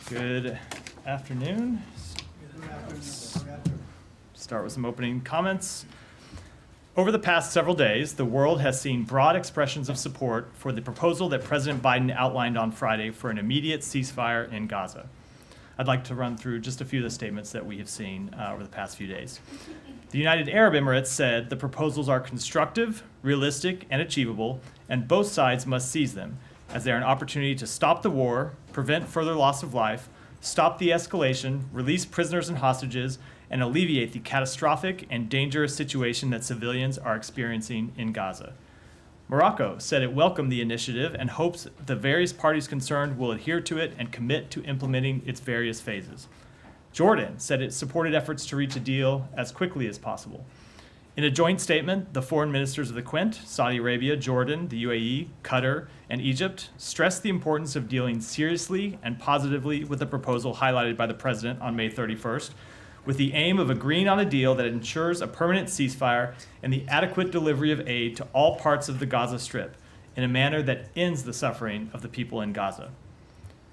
Good afternoon. Start with some opening comments. Over the past several days, the world has seen broad expressions of support for the proposal that President Biden outlined on Friday for an immediate ceasefire in Gaza. I'd like to run through just a few of the statements that we have seen over the past few days. The United Arab Emirates said the proposals are constructive, realistic, and achievable, and both sides must seize them, as they are an opportunity to stop the war, prevent further loss of life, stop the escalation, release prisoners and hostages, and alleviate the catastrophic and dangerous situation that civilians are experiencing in Gaza. Morocco said it welcomed the initiative and hopes the various parties concerned will adhere to it and commit to implementing its various phases. Jordan said it supported efforts to reach a deal as quickly as possible. In a joint statement, the foreign ministers of the Quint, Saudi Arabia, Jordan, the UAE, Qatar, and Egypt stressed the importance of dealing seriously and positively with the proposal highlighted by the president on May 31st, with the aim of agreeing on a deal that ensures a permanent ceasefire and the adequate delivery of aid to all parts of the Gaza Strip in a manner that ends the suffering of the people in Gaza.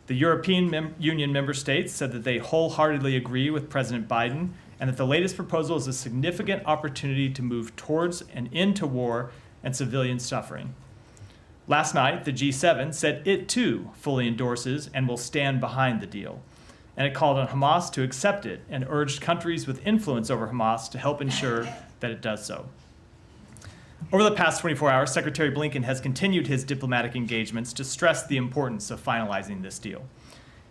The European Union member states said that they wholeheartedly agree with President Biden and that the latest proposal is a significant opportunity to move towards an end to war and civilian suffering. Last night, the G7 said it too fully endorses and will stand behind the deal, and it called on Hamas to accept it and urged countries with influence over Hamas to help ensure that it does so. Over the past 24 hours, Secretary Blinken has continued his diplomatic engagements to stress the importance of finalizing this deal.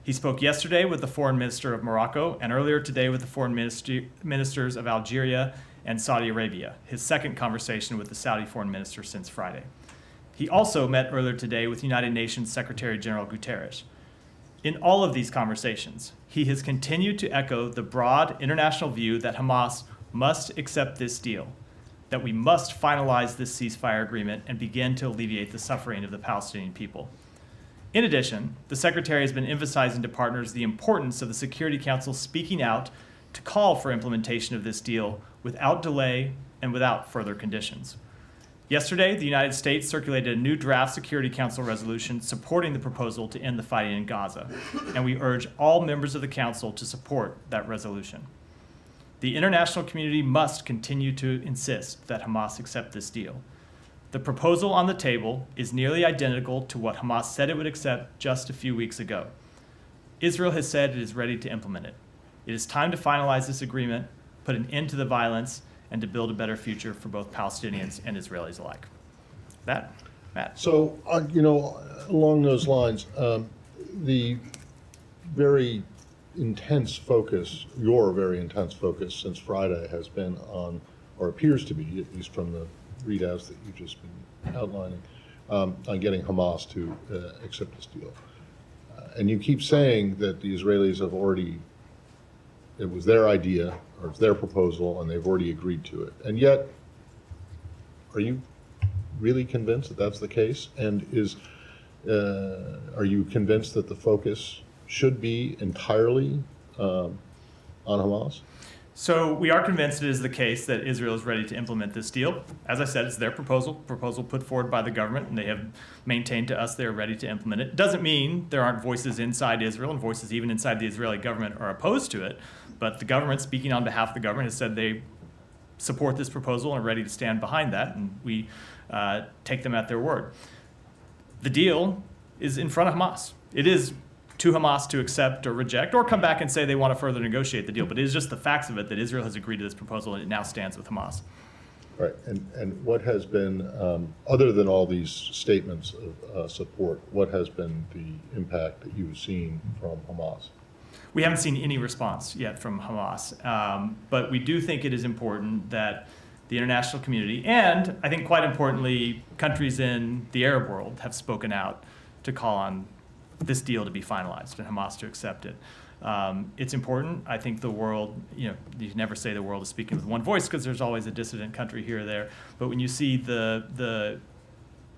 He spoke yesterday with the foreign minister of Morocco and earlier today with the foreign ministers of Algeria and Saudi Arabia, his second conversation with the Saudi foreign minister since Friday. He also met earlier today with United Nations Secretary General Guterres. In all of these conversations, he has continued to echo the broad international view that Hamas must accept this deal, that we must finalize this ceasefire agreement and begin to alleviate the suffering of the Palestinian people. In addition, the Secretary has been emphasizing to partners the importance of the Security Council speaking out to call for implementation of this deal without delay and without further conditions. Yesterday, the United States circulated a new draft Security Council resolution supporting the proposal to end the fighting in Gaza, and we urge all members of the Council to support that resolution. The international community must continue to insist that Hamas accept this deal. The proposal on the table is nearly identical to what Hamas said it would accept just a few weeks ago. Israel has said it is ready to implement it. It is time to finalize this agreement, put an end to the violence, and to build a better future for both Palestinians and Israelis alike. That, Matt. So, along those lines, the very intense focus, your very intense focus since Friday has been on, or appears to be, at least from the readouts that you've just been outlining, on getting Hamas to accept this deal. And you keep saying that the Israelis have already, it was their idea, or it's their proposal, and they've already agreed to it. And yet, are you really convinced that that's the case? And are you convinced that the focus should be entirely on Hamas? So we are convinced it is the case that Israel is ready to implement this deal. As I said, it's their proposal put forward by the government, and they have maintained to us they are ready to implement it. Doesn't mean there aren't voices inside Israel, and voices even inside the Israeli government are opposed to it, but the government, speaking on behalf of the government, has said they support this proposal and are ready to stand behind that, and we take them at their word. The deal is in front of Hamas. It is to Hamas to accept or reject or come back and say they want to further negotiate the deal. But it is just the facts of it that Israel has agreed to this proposal and it now stands with Hamas. Right. And what has been, other than all these statements of support, what has been the impact that you've seen from Hamas? We haven't seen any response yet from Hamas. But we do think it is important that the international community, and I think quite importantly, countries in the Arab world have spoken out to call on this deal to be finalized and Hamas to accept it. It's important. I think the world, you never say the world is speaking with one voice because there's always a dissident country here or there. But when you see the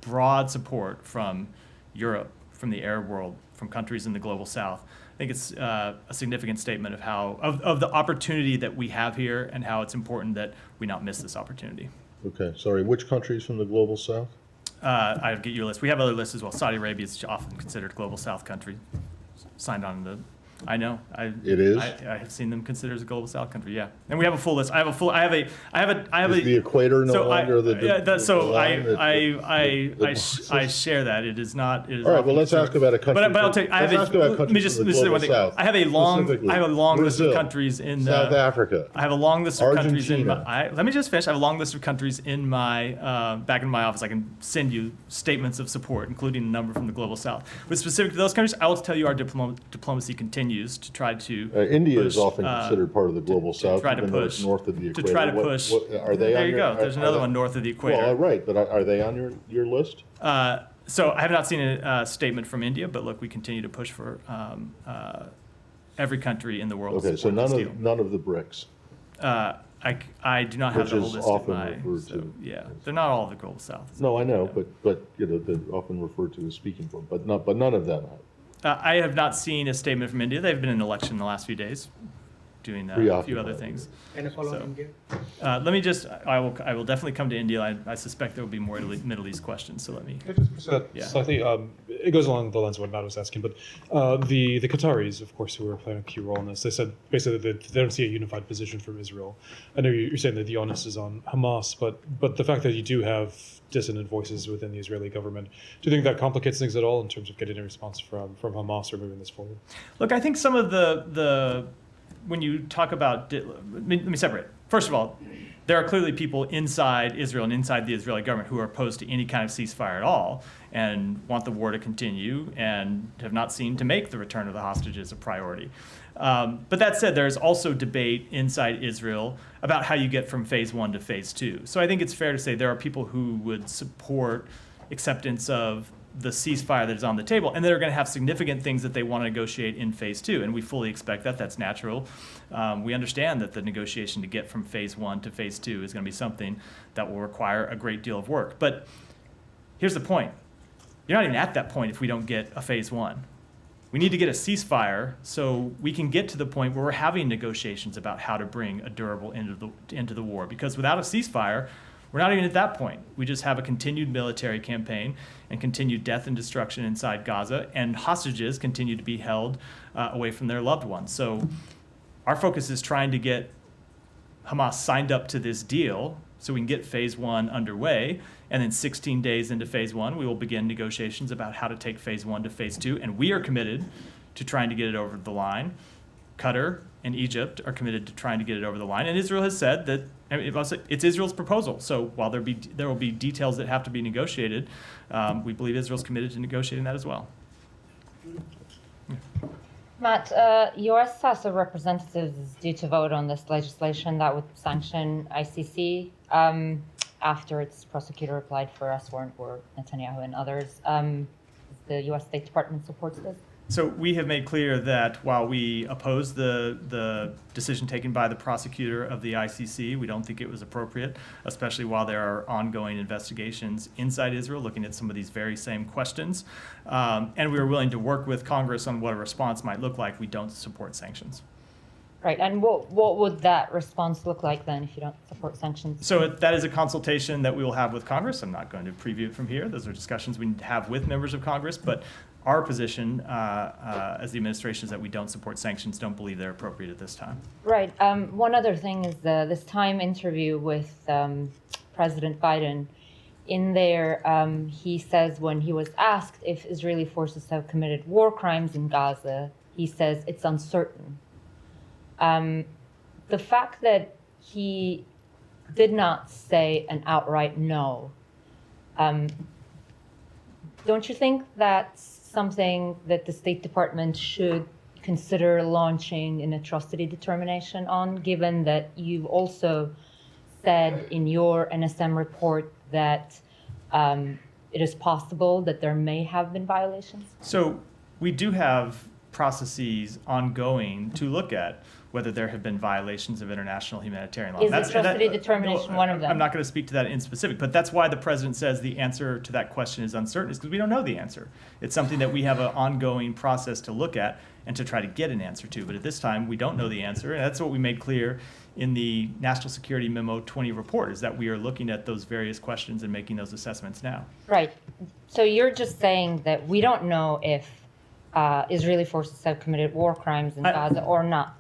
broad support from Europe, from the Arab world, from countries in the global south. I think it's a significant statement of how of the opportunity that we have here and how it's important that we not miss this opportunity. Okay, sorry, which countries from the global south? I'll get you a list. We have other lists as well. Saudi Arabia is often considered global south country, signed on the. I know. It is? I have seen them considered as a global south country. Yeah, and we have a full list. I have a. Is the equator no So longer the? I share that. It is not. It is All right, often well, let's considered- ask about a country. But I'll tell you, I have let's ask about let me countries just from the this is one global thing. south. I have a long list of Brazil, countries in South Africa. I have a long list of countries in Argentina. my. Let me just finish. I have a long list of countries in my back in my office. I can send you statements of support, including a number from the global south. But specific to those countries, I will tell you our diplomacy continues to try to. India is push, often considered part of the global south, try to even though push it's north of the to equator. try to push. Are they there on you your, go. There's are another they- one north of the equator. Well, right, but are they on your list? So I have not seen a statement from India, but look, we continue to push for every country in the world. Okay, to so support this deal. none of the BRICS. I do not have Which the whole is list of often my. referred So, to yeah, they're not all of the global south. No, I know, but they're often referred to as speaking for, but none of them. I have not seen a statement from India. They've been in election in the last few days, doing a few other Preoccupied. things. And a follow on So- India. Let me just. I will definitely come to India. I suspect there will be more Middle East questions. So let me. Can I just pursue that Yeah. slightly? It goes along the lines of what Matt was asking, but the Qataris, of course, who are playing a key role in this, they said basically that they don't see a unified position from Israel. I know you're saying that the onus is on Hamas, but the fact that you do have dissonant voices within the Israeli government, do you think that complicates things at all in terms of getting a response from Hamas or moving this forward? Look, I think some of the when you talk about let me separate. First of all, there are clearly people inside Israel and inside the Israeli government who are opposed to any kind of ceasefire at all and want the war to continue and have not seemed to make the return of the hostages a priority. But that said, there's also debate inside Israel about how you get from phase one to phase two. So I think it's fair to say there are people who would support acceptance of the ceasefire that is on the table, and they're going to have significant things that they want to negotiate in phase two, and we fully expect that. That's natural. We understand that the negotiation to get from phase one to phase two is going to be something that will require a great deal of work. But here's the point. You're not even at that point if we don't get a phase one. We need to get a ceasefire so we can get to the point where we're having negotiations about how to bring a durable end to the war. Because without a ceasefire, we're not even at that point. We just have a continued military campaign and continued death and destruction inside Gaza, and hostages continue to be held away from their loved ones. So our focus is trying to get Hamas signed up to this deal so we can get phase one underway. And then 16 days into phase one, we will begin negotiations about how to take phase one to phase two. And we are committed to trying to get it over the line. Qatar and Egypt are committed to trying to get it over the line. And Israel has said that it's Israel's proposal. So while there will be details that have to be negotiated, we believe Israel's committed to negotiating that as well. Matt, U.S. House of Representatives is due to vote on this legislation that would sanction ICC after its prosecutor applied for arrest warrant for Netanyahu and others. The U.S. State Department supports this? So we have made clear that while we oppose the decision taken by the prosecutor of the ICC, we don't think it was appropriate, especially while there are ongoing investigations inside Israel looking at some of these very same questions. And we are willing to work with Congress on what a response might look like. We don't support sanctions. Right, and what would that response look like then if you don't support sanctions? So that is a consultation that we will have with Congress. I'm not going to preview it from here. Those are discussions we have with members of Congress, but our position as the administration is that we don't support sanctions, don't believe they're appropriate at this time. Right. One other thing is this Time interview with President Biden. In there, he says when he was asked if Israeli forces have committed war crimes in Gaza, he says it's uncertain. The fact that he did not say an outright no, don't you think that's something that the State Department should consider launching an atrocity determination on, given that you've also said in your NSM report that it is possible that there may have been violations? So we do have processes ongoing to look at whether there have been violations of international humanitarian law. Is That's- and atrocity determination one of them? I'm not going to speak to that in specific, but that's why the president says the answer to that question is uncertain, is because we don't know the answer. It's something that we have an ongoing process to look at and to try to get an answer to. But at this time, we don't know the answer, and that's what we made clear in the National Security Memo 20 report, is that we are looking at those various questions and making those assessments now. Right. So you're just saying that we don't know if Israeli forces have committed war crimes in Gaza or not.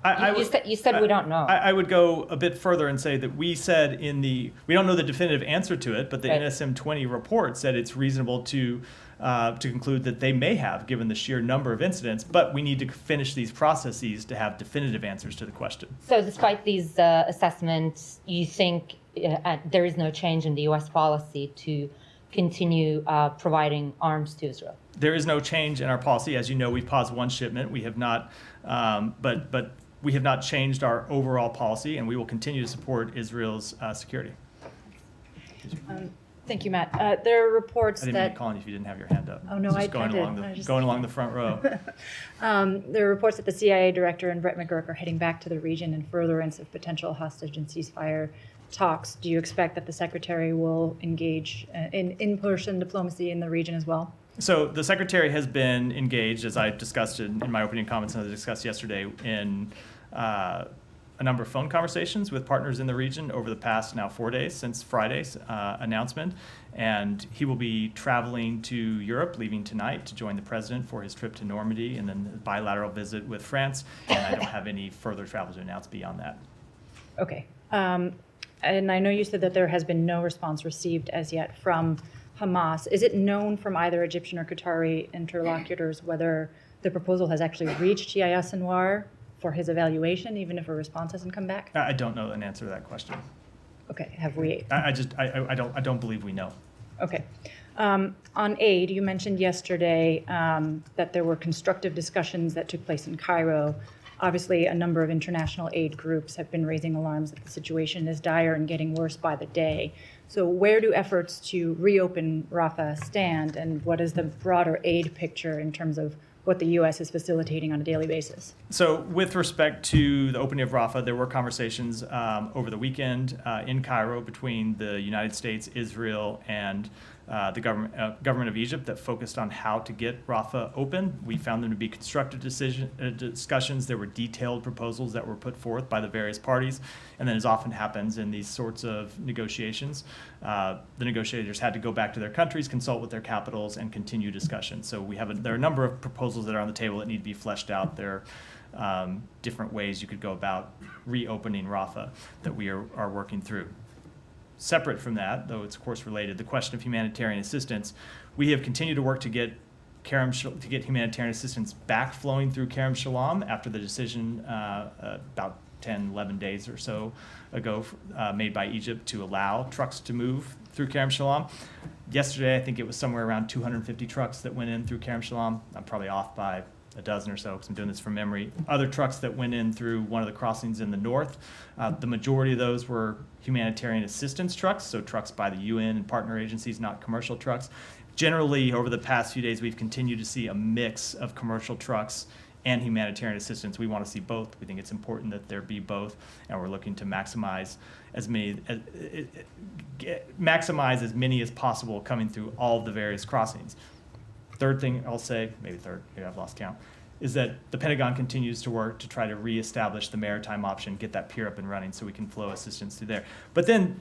You said we don't know. I would go a bit further and say that we said we don't know the definitive answer to it, but the Right. NSM 20 report said it's reasonable to conclude that they may have, given the sheer number of incidents, but we need to finish these processes to have definitive answers to the question. So despite these assessments, you think there is no change in the U.S. policy to continue providing arms to Israel? There is no change in our policy. As you know, we paused one shipment. We have not, but we have not changed our overall policy, and we will continue to support Israel's security. Thank you, Matt. There are reports I didn't mean that to call on you if you didn't have your hand up. Oh, no, Just I going did. along I just- going along the front row. there are reports that the CIA director and Brett McGurk are heading back to the region in furtherance of potential hostage and ceasefire talks. Do you expect that the secretary will engage in in-person diplomacy in the region as well? So the secretary has been engaged, as I discussed in my opening comments and as I discussed yesterday, in a number of phone conversations with partners in the region over the past now 4 days since Friday's announcement. And he will be traveling to Europe, leaving tonight to join the president for his trip to Normandy and then a bilateral visit with France. And I don't have any further travel to announce beyond that. Okay. And I know you said that there has been no response received as yet from Hamas. Is it known from either Egyptian or Qatari interlocutors whether the proposal has actually reached Yahya Sinwar for his evaluation, even if a response hasn't come back? I don't know an answer to that question. Okay, have we? I don't believe we know. Okay. On aid, you mentioned yesterday that there were constructive discussions that took place in Cairo. Obviously, a number of international aid groups have been raising alarms that the situation is dire and getting worse by the day. So where do efforts to reopen Rafah stand, and what is the broader aid picture in terms of what the U.S. is facilitating on a daily basis? So with respect to the opening of Rafah, there were conversations over the weekend in Cairo between the United States, Israel, and the government of Egypt that focused on how to get Rafah open. We found them to be constructive discussions. There were detailed proposals that were put forth by the various parties. And then, as often happens in these sorts of negotiations, the negotiators had to go back to their countries, consult with their capitals, and continue discussions. So there are a number of proposals that are on the table that need to be fleshed out. There are different ways you could go about reopening Rafah that we are working through. Separate from that, though it's of course related, the question of humanitarian assistance, we have continued to work to get humanitarian assistance back flowing through Kerem Shalom after the decision about 10, 11 days or so ago made by Egypt to allow trucks to move through Kerem Shalom. Yesterday, I think it was somewhere around 250 trucks that went in through Kerem Shalom. I'm probably off by a dozen or so because I'm doing this from memory. Other trucks that went in through one of the crossings in the north, the majority of those were humanitarian assistance trucks, so trucks by the UN and partner agencies, not commercial trucks. Generally, over the past few days, we've continued to see a mix of commercial trucks and humanitarian assistance. We want to see both. We think it's important that there be both, and we're looking to maximize as many as possible coming through all of the various crossings. Third thing I'll say, maybe I've lost count, is that the Pentagon continues to work to try to reestablish the maritime option, get that pier up and running so we can flow assistance through there. But then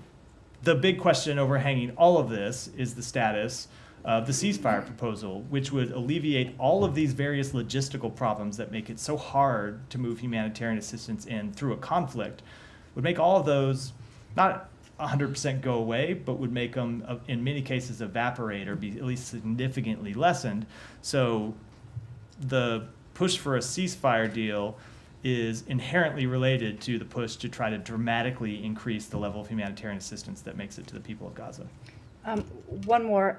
the big question overhanging all of this is the status of the ceasefire proposal, which would alleviate all of these various logistical problems that make it so hard to move humanitarian assistance in through a conflict, would make all of those not 100% go away, but would make them, in many cases, evaporate or be at least significantly lessened. So the push for a ceasefire deal is inherently related to the push to try to dramatically increase the level of humanitarian assistance that makes it to the people of Gaza. One more,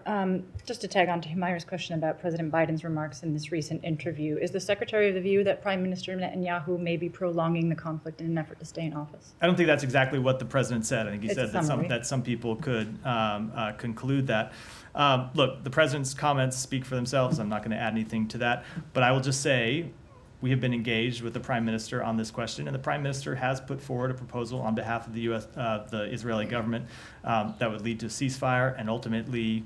just to tag on to Humayra's question about President Biden's remarks in this recent interview. Is the Secretary of the view that Prime Minister Netanyahu may be prolonging the conflict in an effort to stay in office? I don't think that's exactly what the president said. I think he It's said a summary. that some people could conclude that. Look, the president's comments speak for themselves. I'm not going to add anything to that. But I will just say we have been engaged with the Prime Minister on this question, and the Prime Minister has put forward a proposal on behalf of the the Israeli government that would lead to a ceasefire and ultimately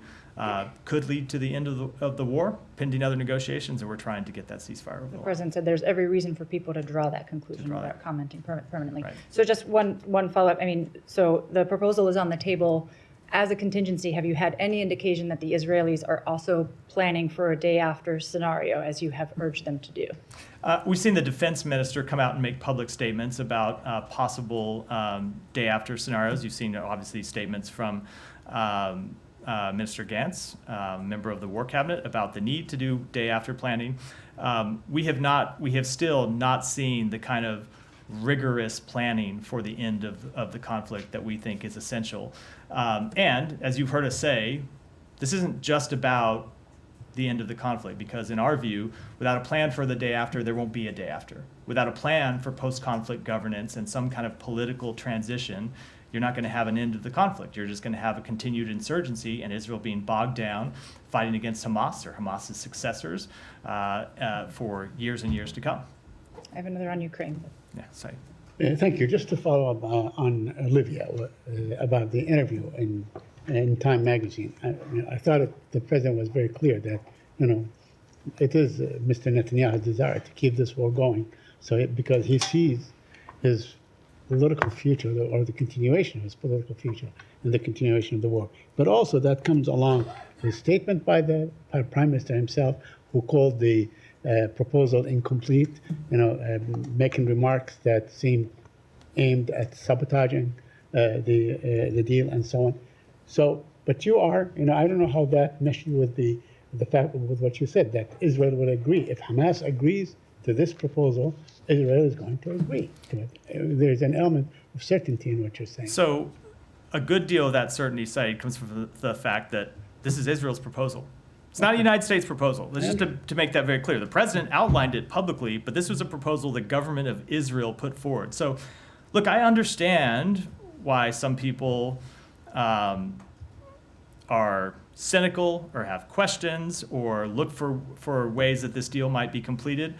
could lead to the end of the war, pending other negotiations, and we're trying to get that ceasefire over the The line. president said there's every reason for people to draw that conclusion draw without that. commenting permanently. Right. So just one follow-up. I mean, so the proposal is on the table as a contingency. Have you had any indication that the Israelis are also planning for a day after scenario, as you have urged them to do? We've seen the defense minister come out and make public statements about possible day after scenarios. You've seen obviously statements from Minister Gantz, member of the War Cabinet, about the need to do day after planning. We have still not seen the kind of rigorous planning for the end of the conflict that we think is essential. And as you've heard us say, this isn't just about the end of the conflict, because in our view, without a plan for the day after, there won't be a day after. Without a plan for post-conflict governance and some kind of political transition, you're not going to have an end of the conflict. You're just going to have a continued insurgency and Israel being bogged down, fighting against Hamas or Hamas's successors for years and years to come. I have another on Ukraine. Yeah, sorry. Thank you. Just to follow up on Olivia about the interview in Time Magazine, I thought the president was very clear that it is Mr. Netanyahu's desire to keep this war going. So because he sees his political future, or the continuation of his political future, and the continuation of the war. But also that comes along his statement by the Prime Minister himself, who called the proposal incomplete, making remarks that seemed aimed at sabotaging the deal and so on. So, but you are, I don't know how that meshes with the fact with what you said, that Israel would agree. If Hamas agrees to this proposal, Israel is going to agree to it. There's an element of certainty in what you're saying. So a good deal of that certainty side comes from the fact that this is Israel's proposal. It's not a United States proposal. Let's just to make that very clear. The president outlined it publicly, but this was a proposal the government of Israel put forward. So, look, I understand why some people are cynical or have questions or look for ways that this deal might be completed.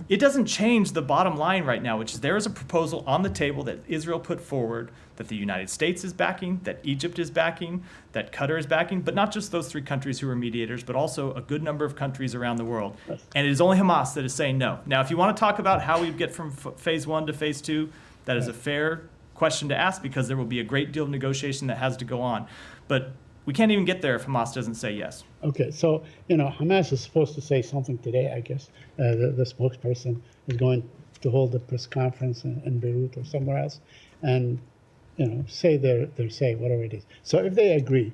It doesn't change the bottom line right now, which is there is a proposal on the table that Israel put forward, that the United States is backing, that Egypt is backing, that Qatar is backing, but not just those three countries who are mediators, but also a good number of countries around the world. And it is only Hamas that is saying no. Now, if you want to talk about how we get from phase one to phase two, that is a fair question to ask, because there will be a great deal of negotiation that has to go on. But we can't even get there if Hamas doesn't say yes. Okay, so, Hamas is supposed to say something today, I guess. The spokesperson is going to hold a press conference in Beirut or somewhere else and, say their say, whatever it is. So if they agree,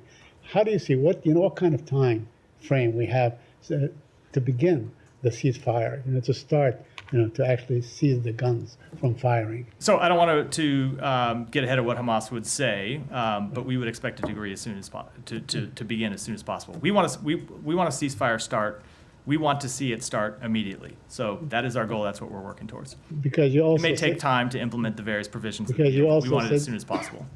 how do you see what kind of time frame we have to begin the ceasefire, to start, to actually seize the guns from firing? So I don't want to get ahead of what Hamas would say, but we would expect it to agree as soon as to begin as soon as possible. We want a ceasefire start. We want to see it start immediately. So that is our goal. That's what we're working towards. Because you also It may take said, time to implement the various provisions. of the Because you deal. also we want it as said- soon as possible.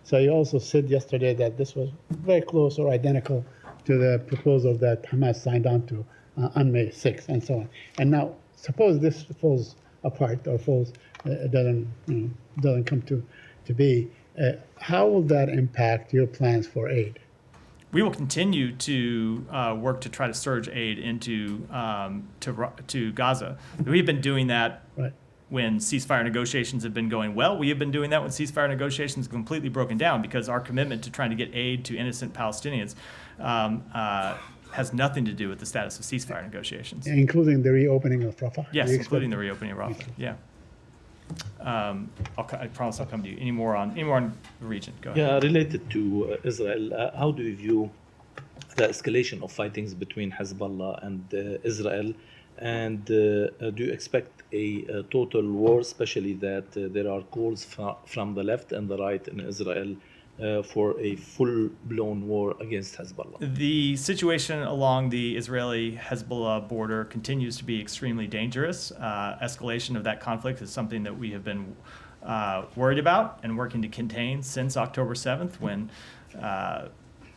so you also said yesterday that this was very close or identical to the proposal that Hamas signed on to on May 6th and so on. And now, suppose this falls apart or doesn't come to be, how will that impact your plans for aid? We will continue to work to try to surge aid into to Gaza. We've been doing that Right. when ceasefire negotiations have been going well. We have been doing that when ceasefire negotiations have completely broken down, because our commitment to trying to get aid to innocent Palestinians has nothing to do with the status of ceasefire negotiations. Including the reopening of Rafah? Yes, Do you including the expect- reopening of Rafah. Yeah. I promise I'll come to you. Any more on the region? Go ahead. Yeah, related to Israel, how do you view the escalation of fightings between Hezbollah and Israel? And do you expect a total war, especially that there are calls from the left and the right in Israel for a full-blown war against Hezbollah? The situation along the Israeli-Hezbollah border continues to be extremely dangerous. Escalation of that conflict is something that we have been worried about and working to contain since October 7th, when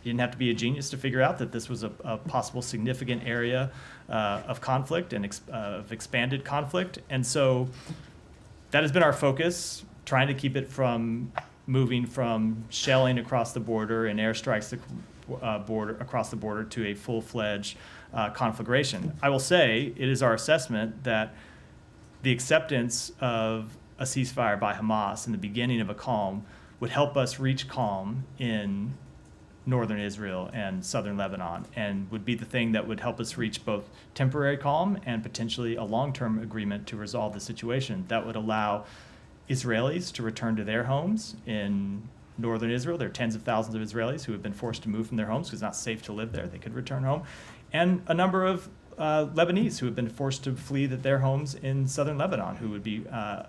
You didn't have to be a genius to figure out that this was a possible significant area of conflict and of expanded conflict. And so that has been our focus, trying to keep it from moving from shelling across the border and airstrikes across the border to a full-fledged conflagration. I will say it is our assessment that the acceptance of a ceasefire by Hamas and the beginning of a calm would help us reach calm in northern Israel and southern Lebanon, and would be the thing that would help us reach both temporary calm and potentially a long-term agreement to resolve the situation that would allow Israelis to return to their homes in northern Israel. There are tens of thousands of Israelis who have been forced to move from their homes because it's not safe to live there. They could return home. And a number of Lebanese who have been forced to flee their homes in southern Lebanon who would be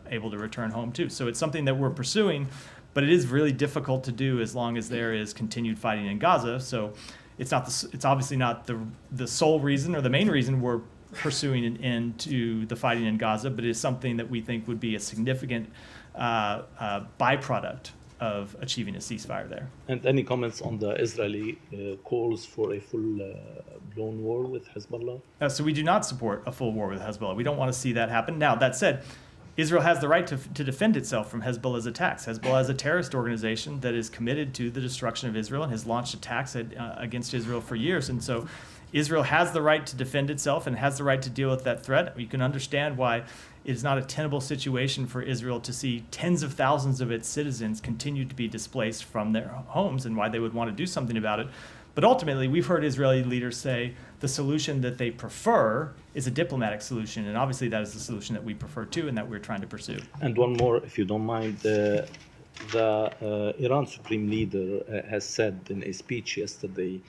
able to return home too. So it's something that we're pursuing, but it is really difficult to do as long as there is continued fighting in Gaza. So it's obviously not the sole reason or the main reason we're pursuing an end to the fighting in Gaza, but it is something that we think would be a significant byproduct of achieving a ceasefire there. And any comments on the Israeli calls for a full-blown war with Hezbollah? So we do not support a full war with Hezbollah. We don't want to see that happen. Now, that said, Israel has the right to defend itself from Hezbollah's attacks. Hezbollah is a terrorist organization that is committed to the destruction of Israel and has launched attacks against Israel for years. And so Israel has the right to defend itself and has the right to deal with that threat. You can understand why it is not a tenable situation for Israel to see tens of thousands of its citizens continue to be displaced from their homes and why they would want to do something about it. But ultimately, we've heard Israeli leaders say the solution that they prefer is a diplomatic solution. And obviously, that is the solution that we prefer too and that we're trying to pursue. And one more, if you don't mind. The Iran Supreme Leader has said in a speech yesterday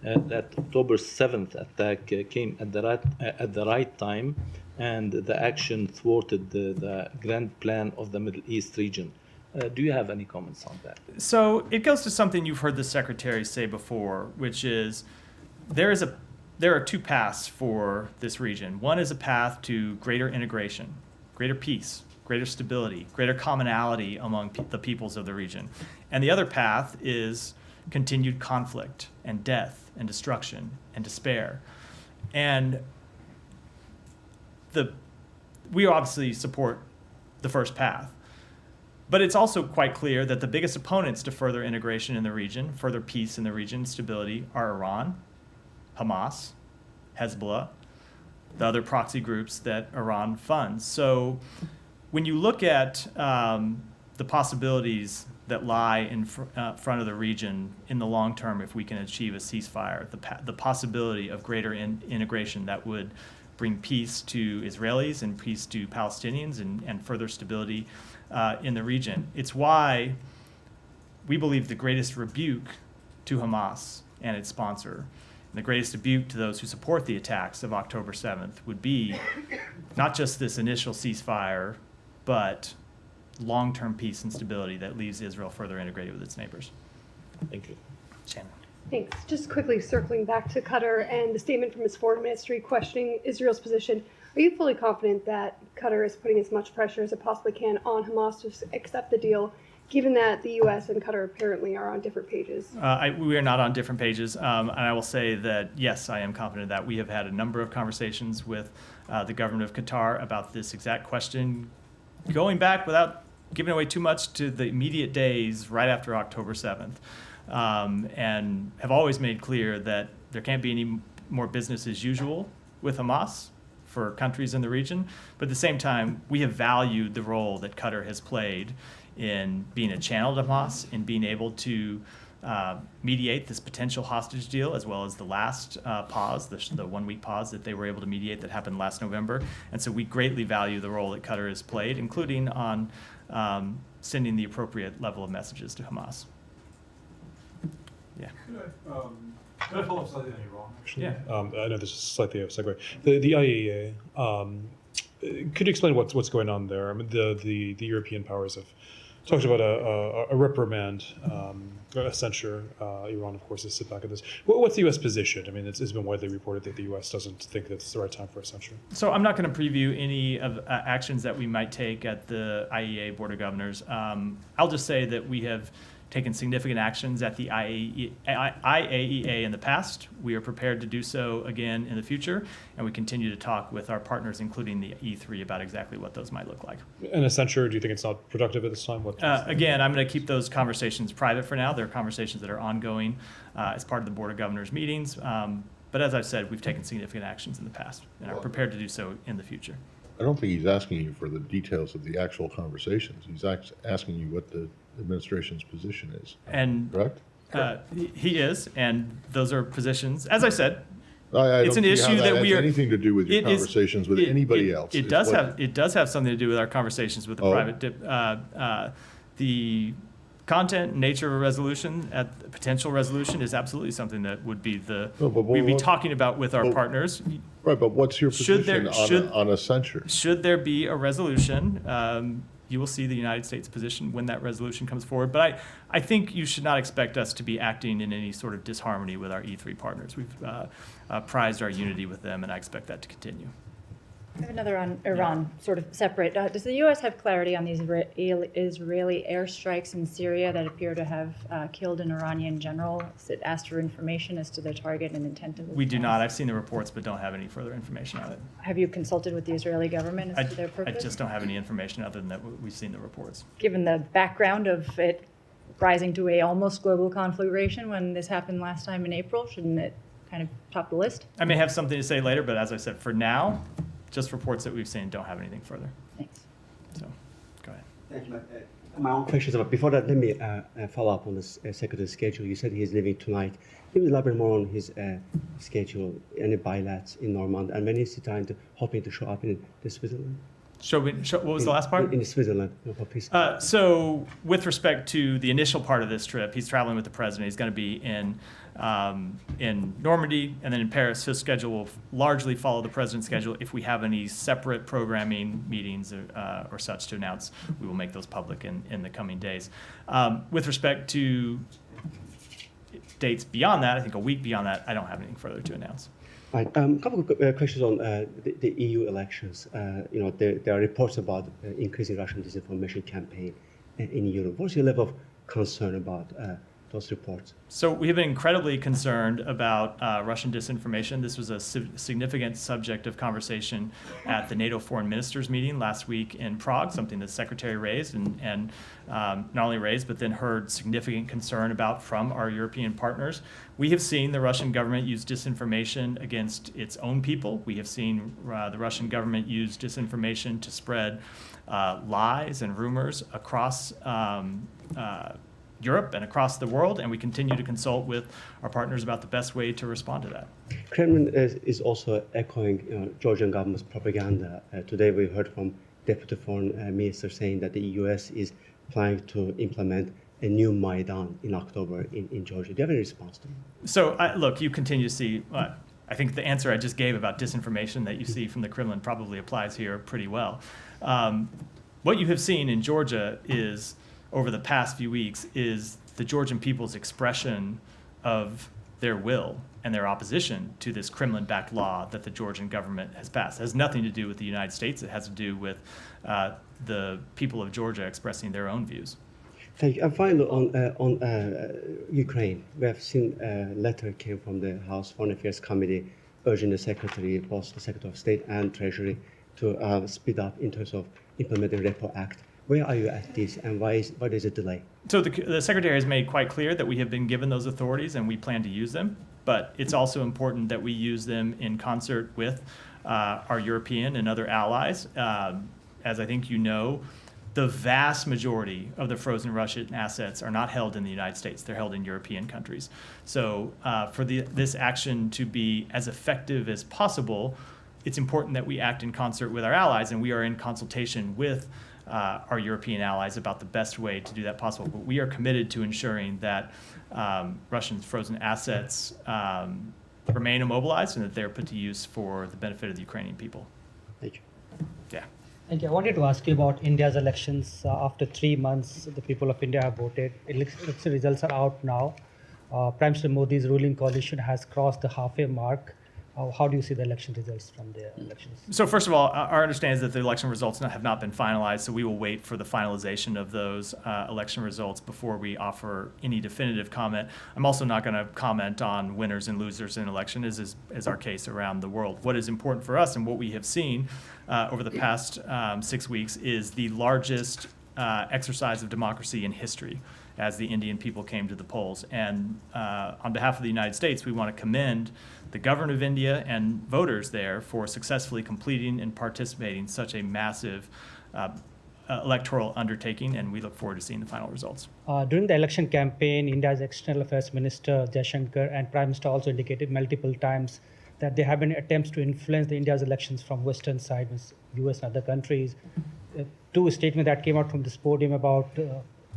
that October 7th attack came at the right time, and the action thwarted the grand plan of the Middle East region. Do you have any comments on that? So it goes to something you've heard the secretary say before, which is there are two paths for this region. One is a path to greater integration, greater peace, greater stability, greater commonality among the peoples of the region. And the other path is continued conflict and death and destruction and despair. And we obviously support the first path. But it's also quite clear that the biggest opponents to further integration in the region, further peace in the region, stability, are Iran, Hamas, Hezbollah, the other proxy groups that Iran funds. So when you look at the possibilities that lie in front of the region in the long term, if we can achieve a ceasefire, the possibility of greater integration that would bring peace to Israelis and peace to Palestinians and further stability in the region. It's why we believe the greatest rebuke to Hamas and its sponsor, and the greatest rebuke to those who support the attacks of October 7th would be not just this initial ceasefire, but long-term peace and stability that leaves Israel further integrated with its neighbors. Thank you. Shannon. Thanks. Just quickly circling back to Qatar and the statement from its foreign ministry questioning Israel's position. Are you fully confident that Qatar is putting as much pressure as it possibly can on Hamas to accept the deal, given that the U.S. and Qatar apparently are on different pages? We are not on different pages. And I will say that, yes, I am confident that we have had a number of conversations with the government of Qatar about this exact question, going back without giving away too much to the immediate days right after October 7th. And have always made clear that there can't be any more business as usual with Hamas for countries in the region. But at the same time, we have valued the role that Qatar has played in being a channel to Hamas, in being able to mediate this potential hostage deal, as well as the last pause, the 1 week pause that they were able to mediate that happened last November. And so we greatly value the role that Qatar has played, including on sending the appropriate level of messages to Hamas. Yeah. Could I follow up slightly on Iran, actually? Yeah. I know this is slightly a segue. The IAEA, could you explain what's going on there? I mean, the European powers have talked about a reprimand, a censure. Iran, of course, is sit back at this. What's the U.S. position? I mean, it's been widely reported that the U.S. doesn't think that it's the right time for a censure. So I'm not going to preview any of actions that we might take at the IAEA Board of Governors. I'll just say that we have taken significant actions at the IAEA in the past. We are prepared to do so again in the future, and we continue to talk with our partners, including the E3, about exactly what those might look like. And a censure, do you think it's not productive at this time? Again, I'm going to keep those conversations private for now. They're conversations that are ongoing as part of the Board of Governors meetings. But as I've said, we've taken significant actions in the past and are prepared to do so in the future. I don't think he's asking you for the details of the actual conversations. He's asking you what the administration's position is, And correct? he is, and those are positions, as I said, I it's don't an see how issue that has we are. anything to do with your it is- conversations with it- anybody it- else. It It's does what- have something to do with our conversations with the Oh. private the content and nature of a resolution potential resolution is absolutely something that would be No, but we'd be what- talking about with our but- partners. Right, but what's your Should there- position should- on a censure? Should there be a resolution, you will see the United States position when that resolution comes forward. But I think you should not expect us to be acting in any sort of disharmony with our E3 partners. We've prized our unity with them, and I expect that to continue. I have another on Iran, sort of separate. Does the U.S. have clarity on these Israeli airstrikes in Syria that appear to have killed an Iranian general? Is it asked for information as to the target and intent of the We do attacks? not. I've seen the reports, but don't have any further information on it. Have you consulted with the Israeli government as to their I purpose? just don't have any information other than that we've seen the reports. Given the background of it rising to a almost global conflagration when this happened last time in April, shouldn't it kind of top the list? I may have something to say later, but as I said, for now, just reports that we've seen, don't have anything further. Thanks. So, go ahead. Thank you. My own questions, but before that, let me follow up on the secretary's schedule. You said he is leaving tonight. Can you elaborate more on his schedule, any bilats in Normand, and when is he hoping to show up in Switzerland? What was the last part? In Switzerland, for peace. So, with respect to the initial part of this trip, he's traveling with the president. He's going to be in Normandy and then in Paris. His schedule will largely follow the president's schedule. If we have any separate programming meetings or such to announce, we will make those public in the coming days. With respect to dates beyond that, I think a week beyond that, I don't have anything further to announce. Right. A couple of questions on the EU elections. There are reports about increasing Russian disinformation campaign in Europe. What's your level of concern about those reports? So we have been incredibly concerned about Russian disinformation. This was a significant subject of conversation at the NATO foreign ministers meeting last week in Prague, something the Secretary raised and not only raised, but then heard significant concern about from our European partners. We have seen the Russian government use disinformation against its own people. We have seen the Russian government use disinformation to spread lies and rumors across Europe and across the world, and we continue to consult with our partners about the best way to respond to that. Kremlin is also echoing Georgian government's propaganda. Today we heard from Deputy Foreign Minister saying that the U.S. is planning to implement a new Maidan in October in Georgia. Do you have any response to that? So, look, you continue to see, I think the answer I just gave about disinformation that you see from the Kremlin probably applies here pretty well. What you have seen in Georgia is, over the past few weeks, is the Georgian people's expression of their will and their opposition to this Kremlin-backed law that the Georgian government has passed. It has nothing to do with the United States. It has to do with the people of Georgia expressing their own views. Thank you. And finally, on Ukraine, we have seen a letter came from the House Foreign Affairs Committee urging the Secretary, both the Secretary of State and Treasury, to speed up in terms of implementing REPO Act. Where are you at this, and why is it delay? So the Secretary has made quite clear that we have been given those authorities and we plan to use them, but it's also important that we use them in concert with our European and other allies. As I think you know, the vast majority of the frozen Russian assets are not held in the United States. They're held in European countries. So for this action to be as effective as possible, it's important that we act in concert with our allies, and we are in consultation with our European allies about the best way to do that possible. But we are committed to ensuring that Russian frozen assets remain immobilized and that they're put to use for the benefit of the Ukrainian people. Thank you. Yeah. Thank you. I wanted to ask you about India's elections. After 3 months, the people of India have voted. Election results are out now. Prime Minister Modi's ruling coalition has crossed the halfway mark. How do you see the election results from the elections? So first of all, our understanding is that the election results have not been finalized, so we will wait for the finalization of those election results before we offer any definitive comment. I'm also not going to comment on winners and losers in an election, as is our case around the world. What is important for us and what we have seen over the past 6 weeks is the largest exercise of democracy in history as the Indian people came to the polls. And on behalf of the United States, we want to commend the government of India and voters there for successfully completing and participating in such a massive electoral undertaking, and we look forward to seeing the final results. During the election campaign, India's External Affairs Minister Jaishankar and Prime Minister also indicated multiple times that there have been attempts to influence the India's elections from Western side, US and other countries. Two statements that came out from this podium about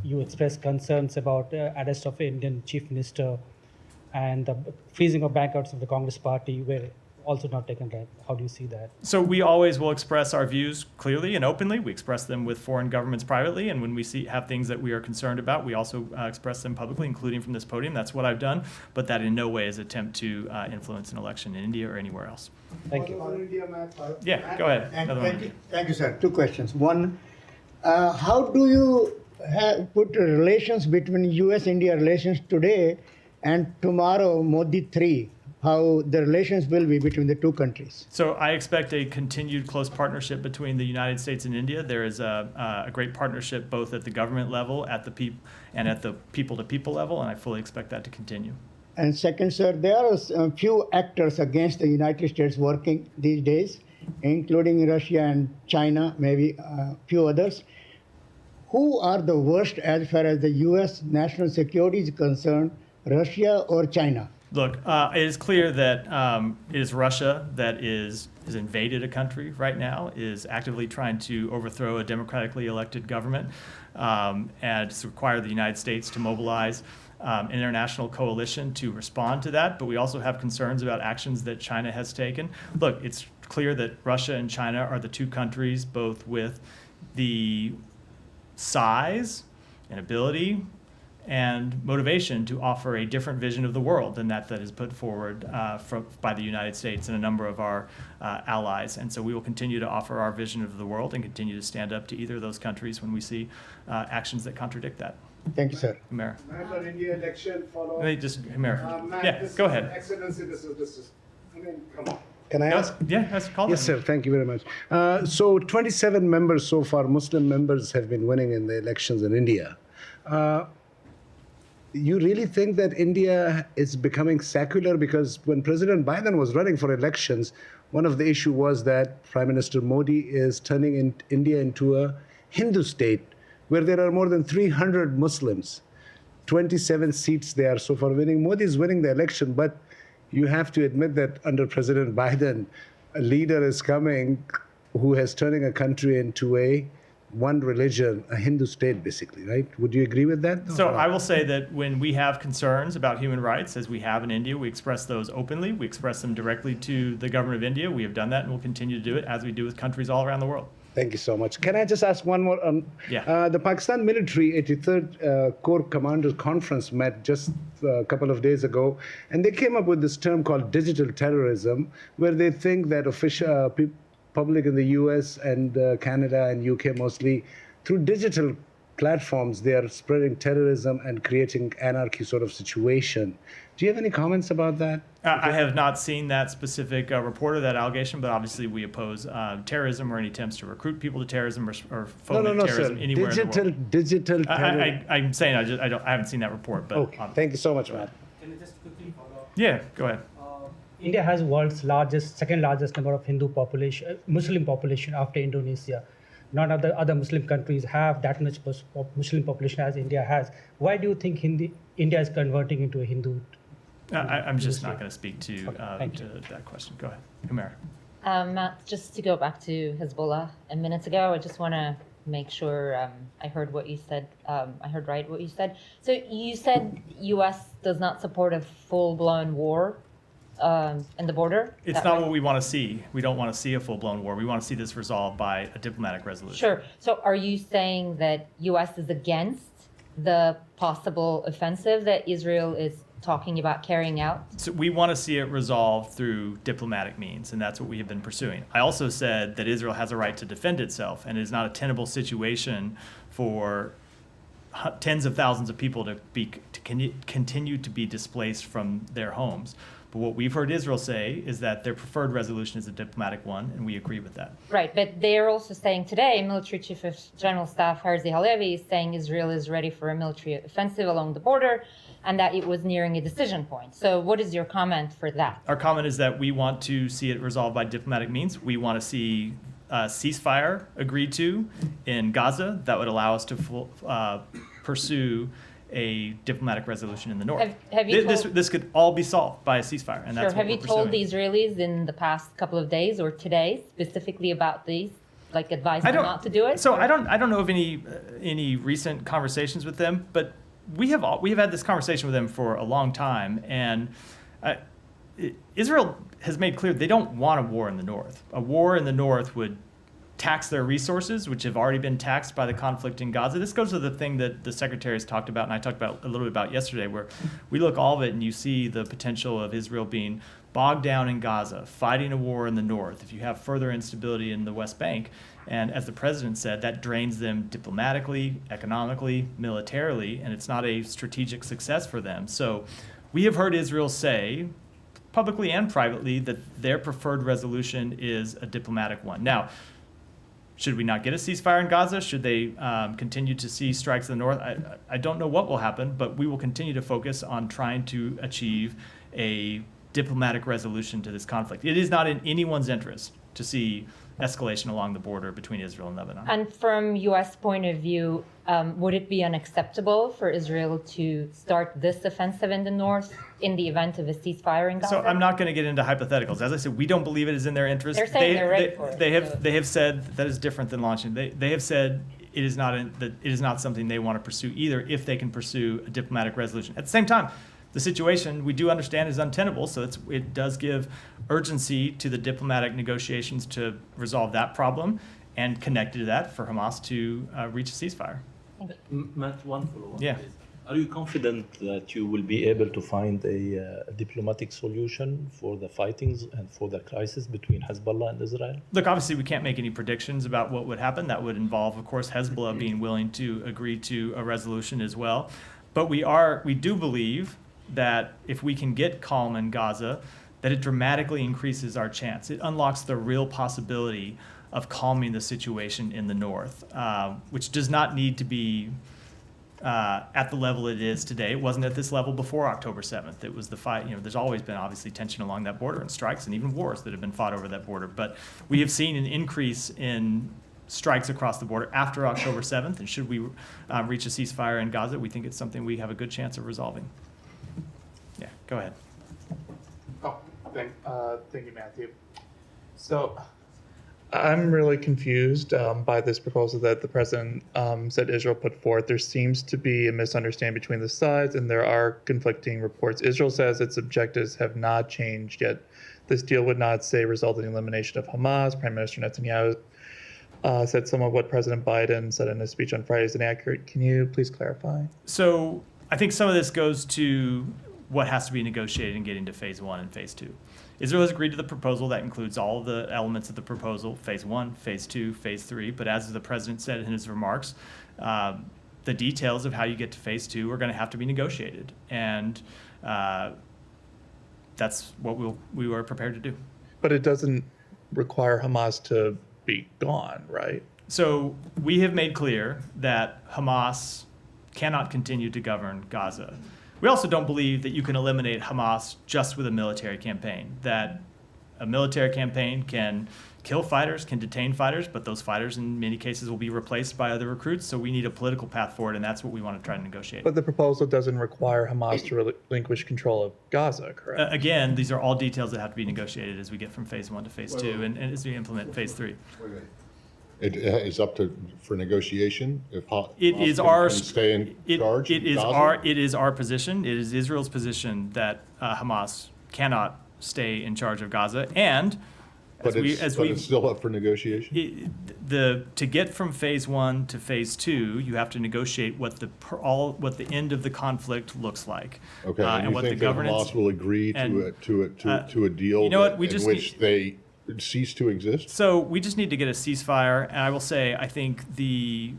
you expressed concerns about arrest of Indian Chief Minister and the freezing of bank accounts of the Congress Party were also not taken right. How do you see that? So we always will express our views clearly and openly. We express them with foreign governments privately, and when we have things that we are concerned about, we also express them publicly, including from this podium. That's what I've done, but that in no way is attempt to influence an election in India or anywhere else. Thank you. Yeah, go ahead. Another one. Thank you, sir. Two questions. One, how do you put relations between U.S.-India relations today and tomorrow, Modi 3, how the relations will be between the two countries? So I expect a continued close partnership between the United States and India. There is a great partnership both at the government level, at the and at the people-to-people level, and I fully expect that to continue. And second, sir, there are a few actors against the United States working these days, including Russia and China, maybe a few others. Who are the worst as far as the U.S. national security is concerned, Russia or China? Look, it is clear that it is Russia that has invaded a country right now, is actively trying to overthrow a democratically elected government, and it's required the United States to mobilize an international coalition to respond to that. But we also have concerns about actions that China has taken. Look, it's clear that Russia and China are the two countries, both with the size and ability and motivation to offer a different vision of the world than that is put forward by the United States and a number of our allies. And so we will continue to offer our vision of the world and continue to stand up to either of those countries when we see actions that contradict that. Thank you, sir. Humera. On India election follow. Let me just, Humera. Yeah, go ahead. Excellency, this is, I mean, come on. Can I ask? Yeah, that's called. Yes, sir. Thank you very much. So 27 members so far, Muslim members, have been winning in the elections in India. You really think that India is becoming secular? Because when President Biden was running for elections, one of the issues was that Prime Minister Modi is turning India into a Hindu state where there are more than 300 Muslims. 27 seats they are so far winning. Modi is winning the election, but you have to admit that under President Biden, a leader is coming who is turning a country into a one religion, a Hindu state, basically, right? Would you agree with that? So I will say that when we have concerns about human rights, as we have in India, we express those openly. We express them directly to the government of India. We have done that and will continue to do it as we do with countries all around the world. Thank you so much. Can I just ask one more? The Pakistan military 83rd Corps Commanders Conference met just a couple of days ago, and they came up with this term called digital terrorism, where they think that public in the US and Canada and UK mostly, through digital platforms, they are spreading terrorism and creating anarchy sort of situation. Do you have any comments about that? I have not seen that specific report or that allegation, but obviously we oppose terrorism or any attempts to recruit people to terrorism or foment terrorism anywhere in the world. Digital terrorism. I'm saying I haven't seen that report, but okay. Thank you so much, Matt. Can you just quickly follow up? Yeah, go ahead. India has world's second largest number of Muslim population after Indonesia. None of the other Muslim countries have that much Muslim population as India has. Why do you think India is converting into a Hindu? I'm just not going to speak to that question. Go ahead, Humera. Matt, just to go back to Hezbollah a minute ago, I just want to make sure I heard what you said. I heard right what you said. So you said U.S. does not support a full-blown war in the border? It's not what we want to see. We don't want to see a full-blown war. We want to see this resolved by a diplomatic resolution. Sure. So are you saying that U.S. is against the possible offensive that Israel is talking about carrying out? So we want to see it resolved through diplomatic means, and that's what we have been pursuing. I also said that Israel has a right to defend itself, and it is not a tenable situation for tens of thousands of people to continue to be displaced from their homes. But what we've heard Israel say is that their preferred resolution is a diplomatic one, and we agree with that. Right, but they're also saying today, Military Chief of General Staff Herzi Halevi is saying Israel is ready for a military offensive along the border, and that it was nearing a decision point. So what is your comment for that? Our comment is that we want to see it resolved by diplomatic means. We want to see a ceasefire agreed to in Gaza that would allow us to pursue a diplomatic resolution in the north. Have you This could all be solved by a ceasefire, and that's what Have we're you told the pursuing. Israelis in the past couple of days or today specifically about these, like advise them not to do it? So I don't know of any recent conversations with them, but we have had this conversation with them for a long time, and Israel has made clear they don't want a war in the north. A war in the north would tax their resources, which have already been taxed by the conflict in Gaza. This goes to the thing that the secretary has talked about, and I talked about a little bit about yesterday, where we look all of it and you see the potential of Israel being bogged down in Gaza, fighting a war in the north. If you have further instability in the West Bank, and as the president said, that drains them diplomatically, economically, militarily, and it's not a strategic success for them. So we have heard Israel say, publicly and privately, that their preferred resolution is a diplomatic one. Now, should we not get a ceasefire in Gaza? Should they continue to see strikes in the north? I don't know what will happen, but we will continue to focus on trying to achieve a diplomatic resolution to this conflict. It is not in anyone's interest to see escalation along the border between Israel and Lebanon. And from U.S. point of view, would it be unacceptable for Israel to start this offensive in the north in the event of a ceasefire in Gaza? So I'm not going to get into hypotheticals. As I said, we don't believe it is in their interest. They're saying they're ready for it. They have said that is different than launching. They have said it is not something they want to pursue either if they can pursue a diplomatic resolution. At the same time, the situation we do understand is untenable, so it does give urgency to the diplomatic negotiations to resolve that problem, and connected to that for Hamas to reach a ceasefire. Matt, one follow-up. Yeah. Please. Are you confident that you will be able to find a diplomatic solution for the fightings and for the crisis between Hezbollah and Israel? Look, obviously, we can't make any predictions about what would happen. That would involve, of course, Hezbollah being willing to agree to a resolution as well. But we do believe that if we can get calm in Gaza, that it dramatically increases our chance. It unlocks the real possibility of calming the situation in the north, which does not need to be at the level it is today. It wasn't at this level before October 7th. It was the fight, there's always been obviously tension along that border and strikes and even wars that have been fought over that border. But we have seen an increase in strikes across the border after October 7th, and should we reach a ceasefire in Gaza, we think it's something we have a good chance of resolving. Yeah, go ahead. Oh, thank you, Matthew. So I'm really confused by this proposal that the president said Israel put forth. There seems to be a misunderstanding between the sides, and there are conflicting reports. Israel says its objectives have not changed yet. This deal would not say result in the elimination of Hamas. Prime Minister Netanyahu said some of what President Biden said in his speech on Friday is inaccurate. Can you please clarify? So I think some of this goes to what has to be negotiated in getting to phase 1 and phase 2. Israel has agreed to the proposal that includes all of the elements of the proposal, phase 1, phase 2, phase 3. But as the president said in his remarks, the details of how you get to phase 2 are going to have to be negotiated. And that's what we were prepared to do. But it doesn't require Hamas to be gone, right? So we have made clear that Hamas cannot continue to govern Gaza. We also don't believe that you can eliminate Hamas just with a military campaign, that a military campaign can kill fighters, can detain fighters, but those fighters in many cases will be replaced by other recruits, so we need a political path forward, and that's what we want to try to negotiate. But the proposal doesn't require Hamas to relinquish control of Gaza, correct? Again, these are all details that have to be negotiated as we get from phase 1 to phase 2 and as we implement phase 3. It is up for negotiation if It is Hamas our can stay in charge. It is our position. It is Israel's position that Hamas cannot stay in charge of Gaza. And But it's still up for negotiation? To get from phase one to phase two, you have to negotiate what the end of the conflict looks like. Okay, and and you what the think that governance Hamas will agree to a deal you know what, in which they cease to exist? So we just need to get a ceasefire, and I will say, I think the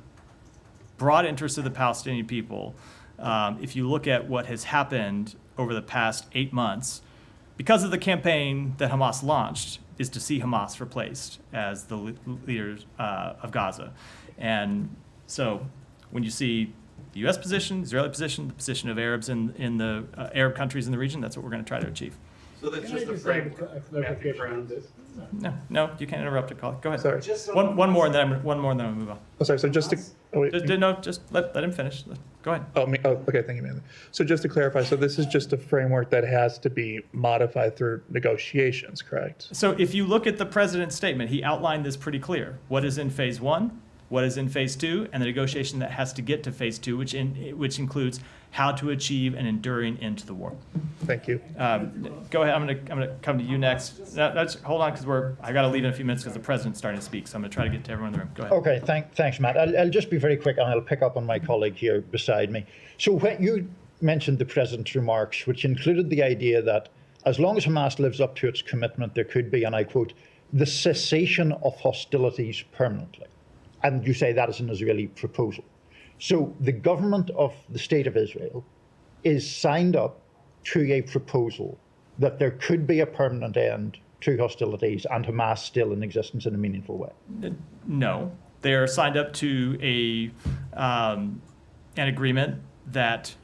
broad interest of the Palestinian people, if you look at what has happened over the past 8 months, because of the campaign that Hamas launched, is to see Hamas replaced as the leaders of Gaza. And so when you see the U.S. position, Israeli position, the position of Arabs in the Arab countries in the region, that's what we're going to try to achieve. So that's just a clarification on this. No, you can't interrupt a call. Go ahead. Sorry. One more, and then I'm going to move on. Oh, sorry. So just to wait. Just let him finish. Go ahead. Okay. Thank you, Manley. So just to clarify, so this is just a framework that has to be modified through negotiations, correct? So if you look at the president's statement, he outlined this pretty clear. What is in phase one, what is in phase two, and the negotiation that has to get to phase two, which includes how to achieve an enduring end to the war. Thank you. Go ahead. I'm gonna come to you next. Hold on, because I got to leave in a few minutes because the president's starting to speak. So I'm gonna try to get to everyone in the room. Go ahead. Okay. Thanks, Matt. I'll just be very quick, and I'll pick up on my colleague here beside me. So when you mentioned the president's remarks, which included the idea that as long as Hamas lives up to its commitment, there could be, and I quote, the cessation of hostilities permanently. And you say that is an Israeli proposal. So the government of the State of Israel is signed up to a proposal that there could be a permanent end to hostilities and Hamas still in existence in a meaningful way. No, they are signed up to an agreement that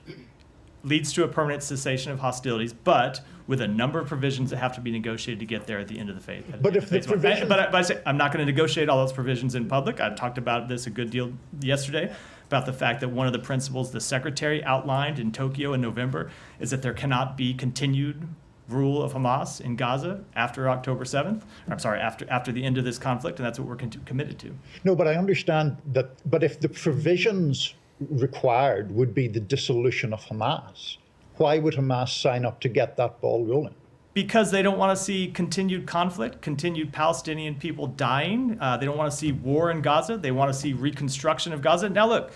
leads to a permanent cessation of hostilities, but with a number of provisions that have to be negotiated to get there at the end of the phase. But if the provision, but I say I'm not going to negotiate all those provisions in public. I talked about this a good deal yesterday about the fact that one of the principles the secretary outlined in Tokyo in November is that there cannot be continued rule of Hamas in Gaza after October 7th. I'm sorry, after the end of this conflict, and that's what we're committed to. No, but I understand that. But if the provisions required would be the dissolution of Hamas, why would Hamas sign up to get that ball rolling? Because they don't want to see continued conflict, continued Palestinian people dying. They don't want to see war in Gaza. They want to see reconstruction of Gaza. Now, look,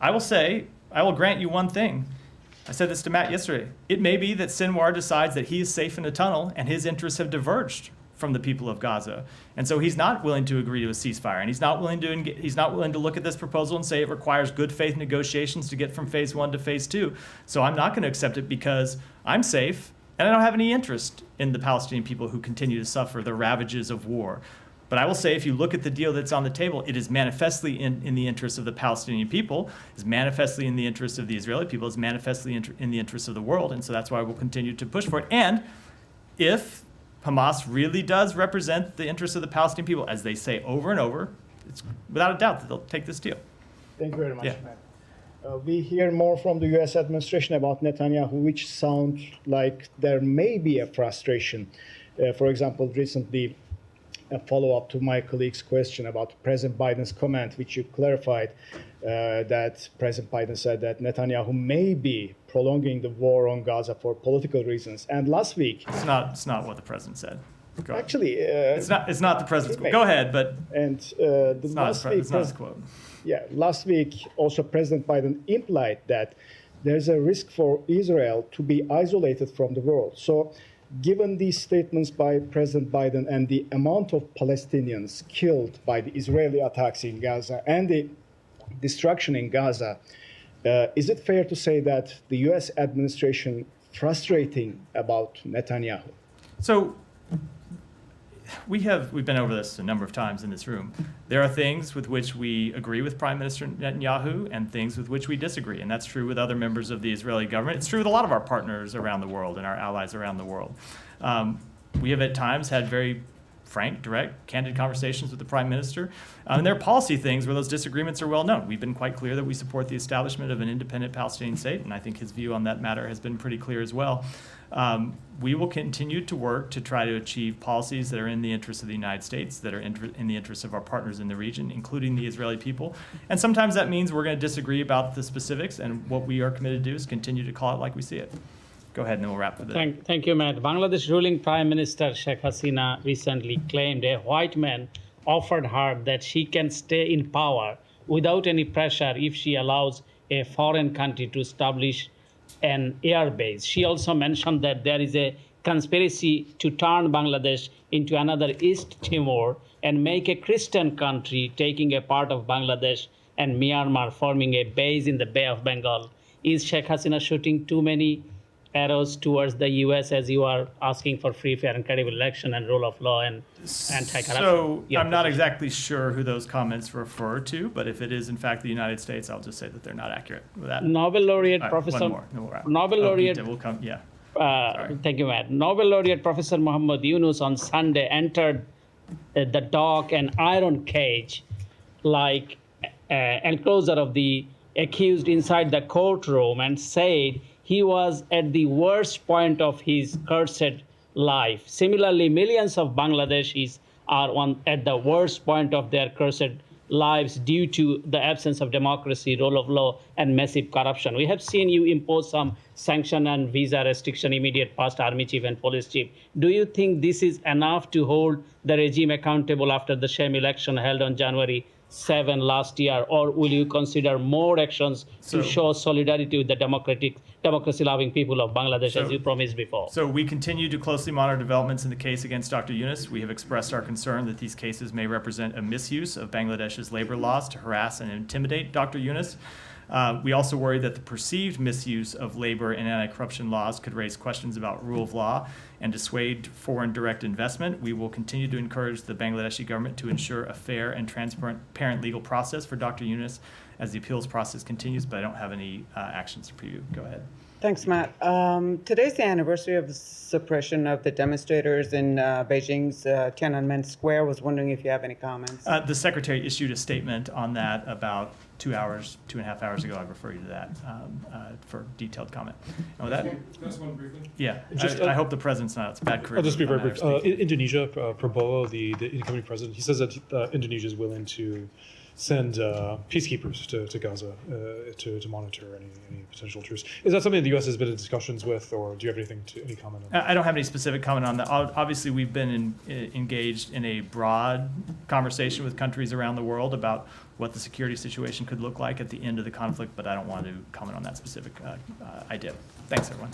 I will grant you one thing. I said this to Matt yesterday. It may be that Sinwar decides that he is safe in a tunnel and his interests have diverged from the people of Gaza. And so he's not willing to agree to a ceasefire, and he's not willing to look at this proposal and say it requires good faith negotiations to get from phase one to phase two. So I'm not going to accept it because I'm safe and I don't have any interest in the Palestinian people who continue to suffer the ravages of war. But I will say, if you look at the deal that's on the table, it is manifestly in the interest of the Palestinian people, is manifestly in the interest of the Israeli people, is manifestly in the interest of the world. And so that's why we'll continue to push for it. And if Hamas really does represent the interests of the Palestinian people, as they say over and over, it's without a doubt that they'll take this deal. Thank you very much, Yeah. Matt. We hear more from the U.S. administration about Netanyahu, which sounds like there may be a frustration. For example, recently, a follow-up to my colleague's question about President Biden's comment, which you clarified, that President Biden said that Netanyahu may be prolonging the war on Gaza for political reasons. And last week, It's not what the president said. Go ahead. actually, It's not the president's quote. Go ahead, but it's not his quote. Yeah, last week also President Biden implied that there's a risk for Israel to be isolated from the world. So given these statements by President Biden and the amount of Palestinians killed by the Israeli attacks in Gaza and the destruction in Gaza, is it fair to say that the U.S. administration frustrating about Netanyahu? So we've been over this a number of times in this room. There are things with which we agree with Prime Minister Netanyahu and things with which we disagree, and that's true with other members of the Israeli government. It's true with a lot of our partners around the world and our allies around the world. We have at times had very frank, direct, candid conversations with the Prime Minister. And there are policy things where those disagreements are well known. We've been quite clear that we support the establishment of an independent Palestinian state, and I think his view on that matter has been pretty clear as well. We will continue to work to try to achieve policies that are in the interest of the United States, that are in the interest of our partners in the region, including the Israeli people. And sometimes that means we're going to disagree about the specifics, and what we are committed to do is continue to call it like we see it. go ahead and then we'll wrap with it. Thank you, Matt. Bangladesh ruling Prime Minister Sheikh Hasina recently claimed a white man offered her that she can stay in power without any pressure if she allows a foreign country to establish an air base. She also mentioned that there is a conspiracy to turn Bangladesh into another East Timor and make a Christian country, taking a part of Bangladesh and Myanmar, forming a base in the Bay of Bengal. Is Sheikh Hasina shooting too many arrows towards the U.S. as you are asking for free, fair, and credible election and rule of law and anti-corruption? So I'm not exactly sure who those comments refer to, but if it is in fact the United States, I'll just say that they're not accurate with that. Nobel laureate All right, Professor. one more. No, we'll wrap. Nobel Oh, laureate. Peter, we'll come. Yeah. Thank you, Matt. Nobel laureate Professor Muhammad Yunus on Sunday entered the dock and iron cage like enclosure of the accused inside the courtroom and said he was at the worst point of his cursed life. Similarly, millions of Bangladeshis are at the worst point of their cursed lives due to the absence of democracy, rule of law, and massive corruption. We have seen you impose some sanction and visa restriction, immediate past army chief and police chief. Do you think this is enough to hold the regime accountable after the sham election held on January 7 last year, or will you consider more actions to show solidarity with the democracy-loving people of Bangladesh, as you promised before? So we continue to closely monitor developments in the case against Dr. Yunus. We have expressed our concern that these cases may represent a misuse of Bangladesh's labor laws to harass and intimidate Dr. Yunus. We also worry that the perceived misuse of labor and anti-corruption laws could raise questions about rule of law and dissuade foreign direct investment. We will continue to encourage the Bangladeshi government to ensure a fair and transparent legal process for Dr. Yunus as the appeals process continues, but I don't have any actions to preview. Go ahead. Thanks, Matt. Today's the anniversary of the suppression of the demonstrators in Beijing's Tiananmen Square. I was wondering if you have any comments. The secretary issued a statement on that about 2.5 hours ago. I refer you to that for detailed comment. And with that, Just one briefly. yeah, Just, I hope the president's not. It's bad career. I'll just be very brief. Indonesia, Prabowo, the incoming president, he says that Indonesia is willing to send peacekeepers to Gaza to monitor any potential truce. Is that something the U.S. has been in discussions with, or do you have any comment on that? I don't have any specific comment on that. Obviously, we've been engaged in a broad conversation with countries around the world about what the security situation could look like at the end of the conflict, but I don't want to comment on that specific idea. Thanks, everyone.